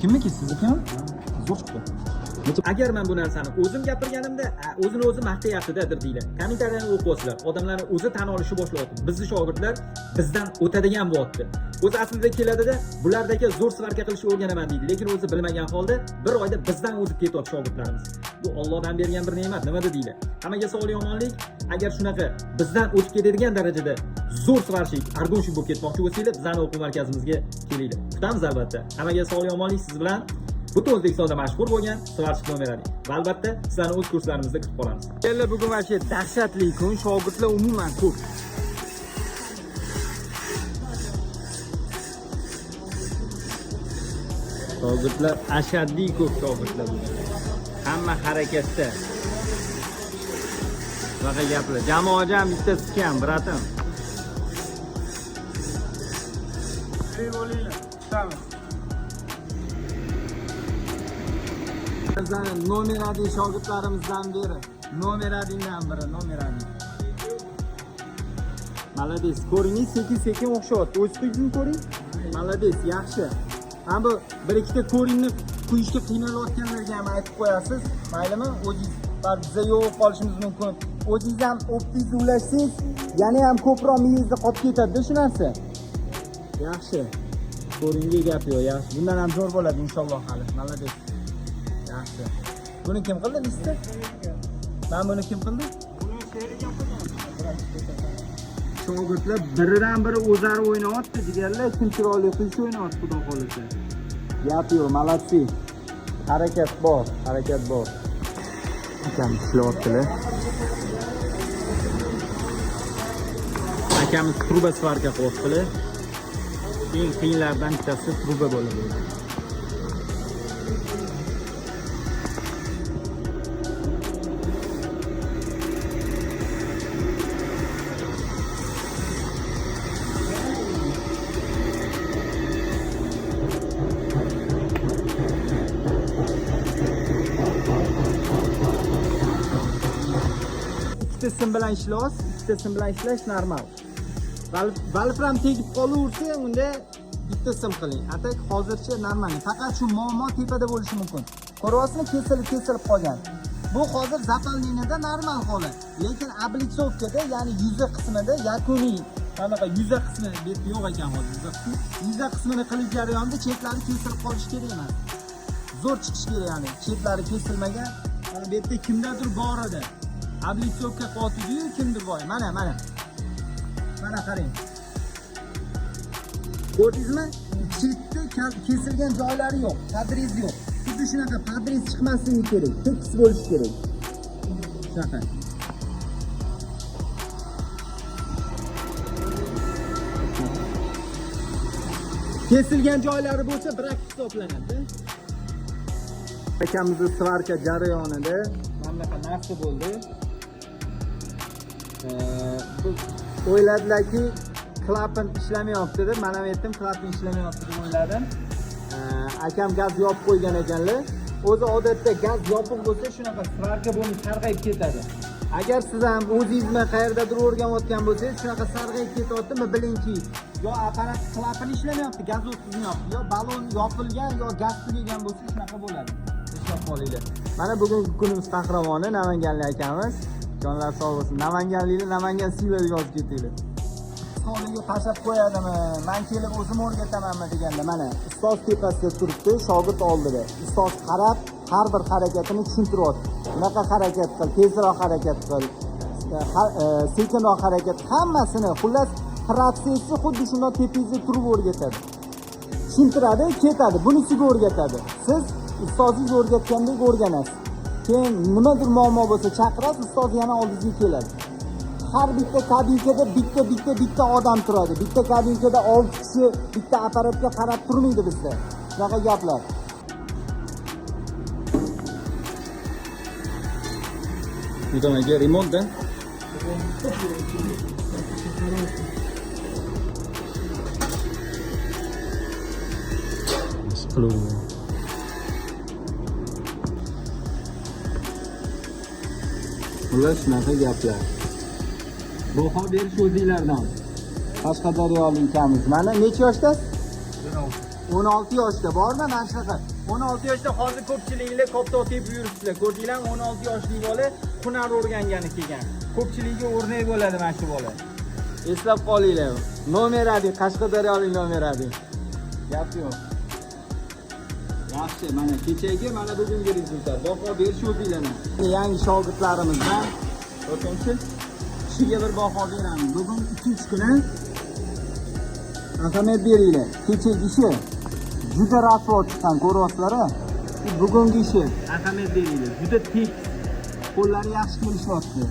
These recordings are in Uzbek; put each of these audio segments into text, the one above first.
Kimniki, siznikimi? Zo'r chiqdi. Agar men bu narsani o'zim gapirganimda, o'zini o'zi maqtayapti-da deylar. Kommentariyani o'qiyapsizlar. Odamlarning o'zi tan olishi boshlayapti. Bizning shogirdlar bizdan o'tadigan bo'lyapti. O'zi aslida keladida, bulardagi zo'r svarka qilishni o'rganaman deydi, lekin o'zi bilmagan holda bir oyda bizdan o'zib ketyapti shogirdlarimiz. Bu Allohdan bergan bir ne'mat, nima deydi? Hammaga sog'lik, omonlik. Agar shunaqa bizdan o'tib ketadigan darajada zo'r svarshik, argonshik bo'lib ketmoqchi bo'lsanglar, bizning o'quv markazimizga kelinglar. Kutamiz albatta. Hammaga sog'lik, omonlik, siz bilan butun O'zbekistonda mashhur bo'lgan svarshik nomeradi. Va albatta sizlarni o'z kurslarimizda kutib qolamiz. Endi bugun vaqti dahshatli kun, shogirdlar umuman ko'p. Shogirdlar ashaddiy ko'p shogirdlar bugun. Hamma harakatda. Bunaqa gaplar. Jamoajam bittasi kam, bratim. Bo'linglar. Kutamiz. Bizning nomeradi shogirdlarimizdan biri. Nomeradingdan biri, nomeradi. Malades, ko'ringiz sekin-sekin o'xshyapti. O'zingizmi ko'ring? Malades, yaxshi. Mana bu bir ikkita ko'ringni quyishga qiynalayotganlarga ham aytib qo'yasiz. Maylimi? O'zingiz biza yo'q qolishimiz mumkin. O'zingiz ham optingizni ulashsangiz, yana ham ko'proq miyangizda qolib ketadi shu narsa. Yaxshi. Ko'ringga gap yo'q, yaxshi. Bundan ham zo'r bo'ladi inshaalloh hali. Malades. Yaxshi. Buni kim qildi listda? Men buni kim qildi? Buni sherik qilgan. Shogirdlar biridan biri o'zlari o'ynayapti, deganlar kim chiroyli qilishni o'ynayapti, xudo xolisa. Gap yo'q, malatsi. Harakat bor, harakat bor. Akam ishlayaptilar. Akamiz truba svarka qilyaptilar. Eng qiyinlardan bittasi truba bo'ladi. İkita sim bilan ishlaysiz, ikkita sim bilan ishlash normal. Valfram tegib qolaversa, unda bitta sim qiling. Atak hozircha normal. Faqat shu muammo tepada bo'lishi mumkin. Ko'ryapsizmi, kesilib qolgan. Bu hozir zapalninida normal holat. Lekin ablitsovkada, ya'ni yuza qismida yakuniy qanaqa yuza qismi yo'q ekan hozir. Yuza qismini qilish jarayonida chetlari kesilib qolishi kerak emas. Zo'r chiqish kerak, ya'ni chetlari kesilmagan. Mana bu yerda kimdadir bor edi. Ablitsovka qotdi-yu, kimdir boy. Mana. Mana qarang. Ko'rdingizmi? Chetda kesilgan joylari yo'q, padriz yo'q. Xuddi shunaqa padriz chiqmasligi kerak, tekis bo'lishi kerak. Shunaqa. Kesilgan joylari bo'lsa brak hisoblanadi. Akamizning svarka jarayonida mana bunaqa narsa bo'ldi. O'yladilarki, klapan ishlamayapti deb, men ham aytdim, klapan ishlamayapti deb o'yladim. Akam gaz yopib qo'ygan ekanlar. O'zi odatda gaz yopiq bo'lsa, shunaqa svarka bo'lib sarg'ayib ketadi. Agar siz ham o'zingizmi qayerdadir o'rganayotgan bo'lsangiz, shunaqa sarg'ayib ketyaptimi, bilingki, yo apparat klapan ishlamayapti, gaz o'tkazmayapti, yo balon yopilgan, yo gaz tugagan bo'lsa, shunaqa bo'ladi. Eslab qolinglar. Mana bugungi kunimiz qahramoni Namanganlik akamiz. Jonlar sog' bo'lsin. Namanganliklar Namangan Silva yozib ketinglar. Ustoziga tashab qo'yadimi? Men kelib o'zim o'rgatamanmi deganda, mana ustoz tepasida turibdi, shogird oldida. Ustoz qarab, har bir harakatini tushuntiryapti. Bunaqa harakat qil, tezroq harakat qil, sekinroq harakat, hammasini, xullas, protsessni xuddi shunday tepangizda turib o'rgatadi. Tushuntiradi, ketadi, bunisiga o'rgatadi. Siz ustozingiz o'rgatgandek o'rganasiz. Keyin nimadir muammo bo'lsa chaqirasiz, ustoz yana oldingizga keladi. Har bitta kabinkada bitta odam turadi. Bitta kabinkada 6 kishi bitta apparatga qarab turmaydi bizda. Shunaqa gaplar. Nimaga remont-da? Qiluvdim. Bular shunaqa gaplar. Baho berish o'zinglardan. Qashqadaryolik ukamiz. Mana necha yoshdasiz? 16 yoshda. Bormi mana shunaqa? 16 yoshda hozir ko'pchiliklar koptok tepib yuribsizlar. Ko'rdinglarmi? 16 yoshli bola hunar o'rgangani kelgan. Ko'pchilikga o'rnak bo'ladi mana shu bola. Eslab qolinglar. Nomer ading, Qashqadaryolik nomer ading. Gap yo'q. Yaxshi, mana kechagi, mana bugungi rezultat. Baho berish o'zinglarni. Yangi shogirdlarimizdan o'tkinchi kishiga bir baho beramiz. Bugun 2 kuni ahamiyat beringlar. Kechagi ishi juda rasvo chiqqan, ko'ryapsizlar. Bugungi ishi ahamiyat beringlar. Juda tik. Qo'llari yaxshi kelishyapti.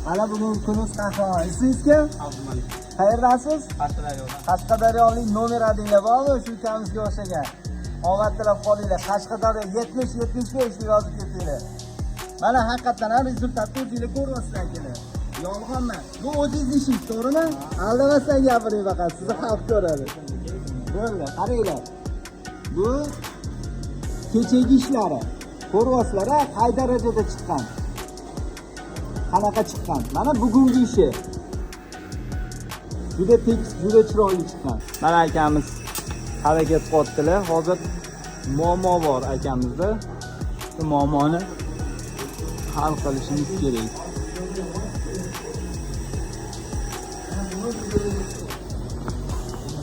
Mana bugungi kunimiz qahramon. Ismingizga? Abdumalik. Qayerdasiz? Qashqadaryodan. Qashqadaryolik nomer adinglar bormi? Shu kamizga o'xshagan. Omad tilab qolinglar. Qashqadaryo 70-75 deb yozib ketinglar. Mana haqiqatan ham rezultatni o'zinglar ko'ryapsizlar akalar. Yolg'on emas. Bu o'zingizning ishingiz, to'g'rimi? Aldamasdan gapiring faqat, sizni xalq ko'radi. Bo'ldi, qaranglar. Bu kechagi ishlari. Ko'ryapsizlar, qay darajada chiqqan. Qanaqa chiqqan? Mana bugungi ishi. Juda tekis, juda chiroyli chiqqan. Mana akamiz harakat qilyaptilar. Hozir muammo bor akamizda. Shu muammoni hal qilishimiz kerak.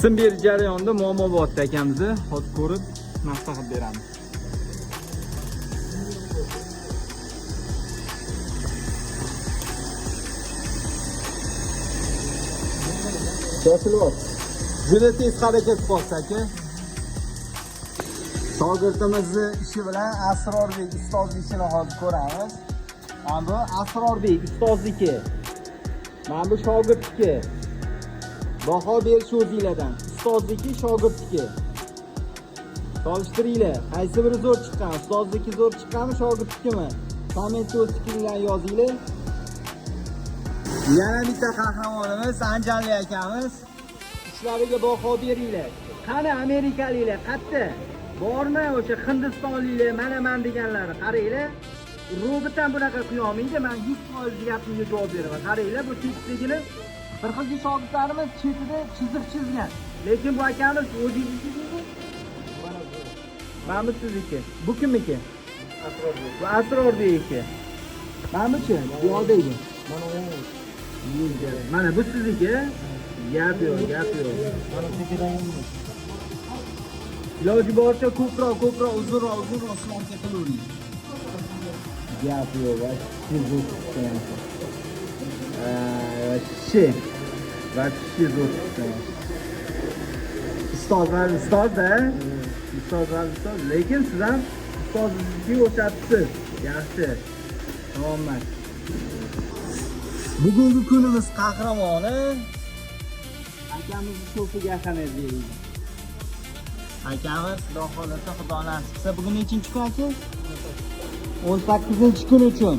Sim berish jarayonida muammo bor akamizni. Hozir ko'rib maslahat beramiz. Shoshilib. Juda tez harakat qilyapti aka. Shogirdimizni ishi bilan Asrorbek ustozligini hozir ko'ramiz. Mana bu Asrorbek ustozniki. Mana bu shogirdniki. Baho berish o'zinglardan. Ustozniki, shogirdniki. Solishtiringlar. Qaysi biri zo'r chiqqan? Ustozniki zo'r chiqqanmi, shogirdnikimi? Kommentda o'z fikringlarni yozinglar. Yana bitta qahramonimiz Anjanli akamiz. Ishlariga baho beringlar. Qani amerikaliklar, qayerda? Bormi o'sha Hindistonliklar, mana men deganlari, qaranglar. Robot ham bunaqa qiya olmaydi. Men 100% gapimga javob beraman. Qaranglar, bu tekisligini bir xilgi shogirdlarimiz chetida chiziq chizgan. Lekin bu akamiz o'zingizniki. Mana bu sizniki. Bu kimniki? Asrorbek. Bu Asrorbekniki. Mana buchi? Bu yoqdagi. Mana bu. Mana bu sizniki. Gap yo'q, gap yo'q. Mana tekidan emas. Iloji boricha ko'proq uzunroq ishlarga qilavering. Gap yo'q, va zo'r chiqqan. Va zo'r chiqqan. Ustozda. Lekin siz ham ustozingizni o'xshatibsiz. Yaxshi. Tamomman. Bugungi kunimiz qahramoni akamizni so'figa ahamiyat bering. Akamiz xudo xolasa, xudo nasib qilsa, bugun nechinchi kun aka? 18-kun uchun.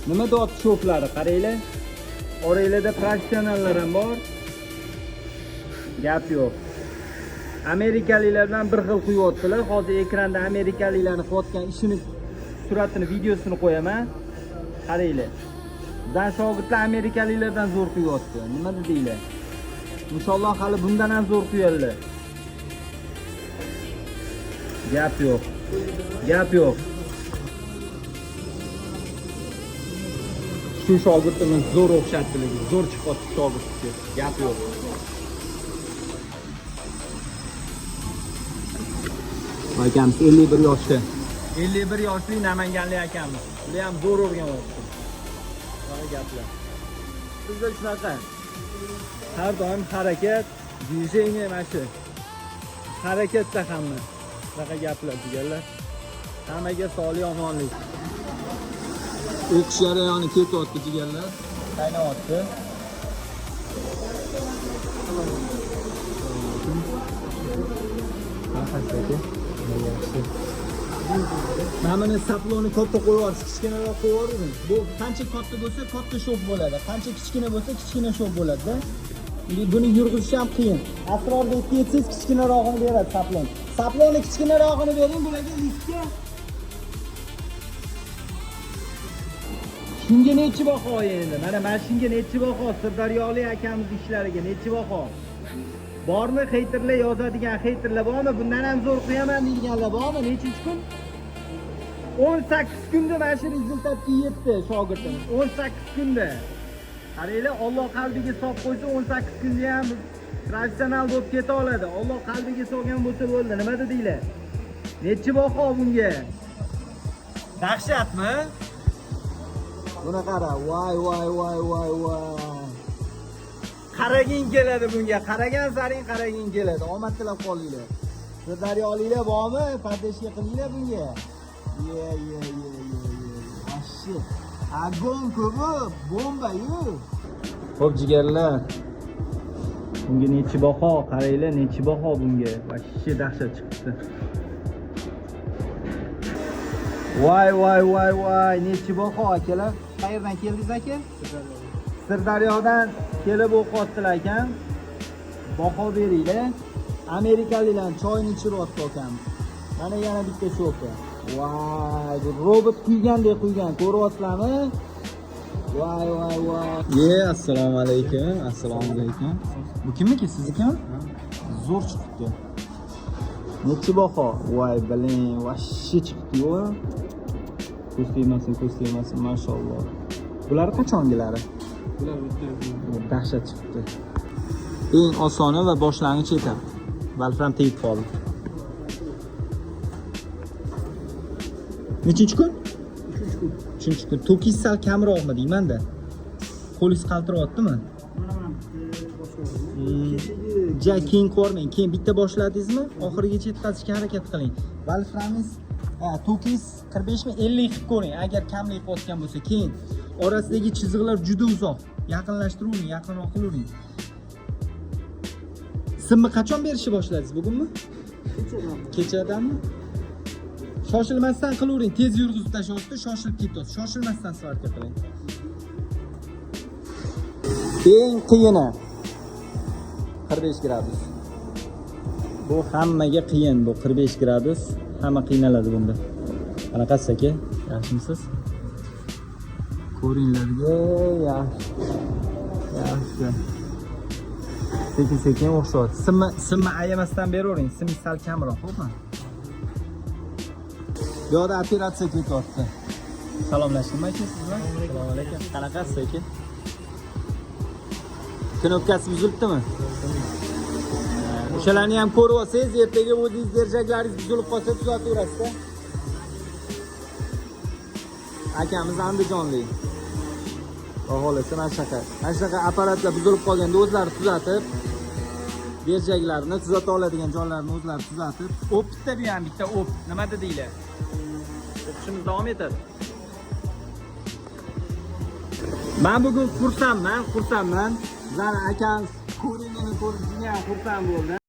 Nima deyapti sho'plari? Qaranglar. Oranglarda professionallar ham bor. Gap yo'q. Amerikaliklar bilan bir xil quyaptilar. Hozir ekranda amerikaliklarning qilayotgan ishini, suratini, videosini qo'yaman. Qaranglar. Bizdan shogirdlar amerikaliklardan zo'r quyapti. Nima dedinglar? Inshaalloh hali bundan ham zo'r quyadilar. Gap yo'q. Shu shogirdimiz zo'r o'xshatdilar, zo'r chiqyapti shogirdga. Gap yo'q. Akamiz 51 yoshda. 51 yoshli Namanganlik akamiz. Ular ham zo'r o'rganyapti. Mana gaplar. Sizda shunaqa. Har doim harakat, движение mana shu. Harakatda hamma. Shunaqa gaplar deganlar. Hammaga sog'lik, omonlik. O'qish jarayoni ketyapti deganlar. Qaynayapti. Mana buni saploni katta qo'yib yuborsiz, kichkinaroq qo'yib yuboring. Bu qancha katta bo'lsa, katta sho'p bo'ladi. Qancha kichkina bo'lsa, kichkina sho'p bo'ladi-da. Buni yurgizish ham qiyin. Asrorbekka aytsangiz kichkinarog'ini beradi saplon. Saplonni kichkinarog'ini bering, bularga listga. Shunga nechi baho endi? Mana shunga nechi baho? Sirdaryolik akamiz ishlariga nechi baho? Bormi xeytirlar yozadigan xeytirlar bormi? Bundan ham zo'r qilaman deganlar bormi? Nechinchi kun? 18 kunda mana shu rezultatga yetdi shogirdim. 18 kunda. Qaranglar, Alloh qalbiga solib qo'ysa 18 kunda ham professional bo'lib keta oladi. Alloh qalbiga solgan bo'lsa bo'ldi. Nima dedinglar? Nechi baho bunga? Dahshatmi? Buni qara. Voy. Qaragin keladi bunga. Qaragan saring qaragin keladi. Omad tilab qolinglar. Sirdaryoliklar bormi? Pardeshga qilinglar bunga. Ye. Vashshi. Agon ko'pi, bomba-yu. Xo'p jigarlar. Bunga nechi baho? Qaranglar, nechi baho bunga. Vashshi dahshat chiqibdi. Voy, nechi baho akalar? Qayerdan keldingiz aka? Sirdaryodan kelib o'qiyaptilar ekan. Baho beringlar. Amerikaliklar choyni ichiryapti ekan. Mana yana bitta sho'ka. Voy, robot kuygandek quygan. Ko'ryapsizlarmi? Voy. Assalomu alaykum. Bu kimniki? Siznikimi? Zo'r chiqibdi. Nechi baho? Voy, biling, vashshi chiqdi-yu. Ko'rsatmasin, mashalloh. Bular qachongilari? Bular o'tgan. Dahshat chiqdi. Eng osoni va boshlang'ich etap. Valfram tegib qoldi. Nechinchi kun? 3-chi kun. To'kingiz sal kamroqmi deyman-da. Qo'lingiz qaltiryaptimi? Ja keyin ko'rmang. Keyin bitta boshladingizmi? Oxirigacha yetkazishga harakat qiling. Valframingiz to'kingiz 45 mi 50 qilib ko'ring. Agar kamlik qilayotgan bo'lsa, keyin orasidagi chiziqlar juda uzoq. Yaqinlashtiravering, yaqinroq qilavering. Simni qachon berishni boshladingiz? Bugunmi? Kechadanmi? Shoshilmasdan qilavering. Tez yurg'izib tashlaysiz, shoshilib ketyapsiz. Shoshilmasdan svarka qiling. Eng qiyini 45 gradus. Bu hammaga qiyin, bu 45 gradus. Hamma qiynaladi bunda. Qanaqasiz aka? Yaxshimisiz? Ko'ringlarga yaxshi. Sekin o'xshyapti. Simni ayamasdan beravering. Simni sal kamroq, xo'pmi? Bu yerda operatsiya ketyapti. Salomlashtirmaysiz sizlar? Assalomu alaykum. Qanaqasiz aka? Knopkasi buzilibdimi? O'shalarni ham ko'rib olsangiz, ertaga o'zingiz derjaklaringiz buzilib qolsa tuzataverasiz-da. Akamiz Andijonlik. Xohlasa mana shunaqa apparatlar buzilib qolganda o'zlari tuzatib, derjaklarini tuzata oladigan joylarni o'zlari tuzatib, optda bu ham bitta opt. Nima dedinglar? O'qishimiz davom etadi. Men bugun xursandman. Zara akam ko'ringani ko'rib, juda ham xursand bo'ldim.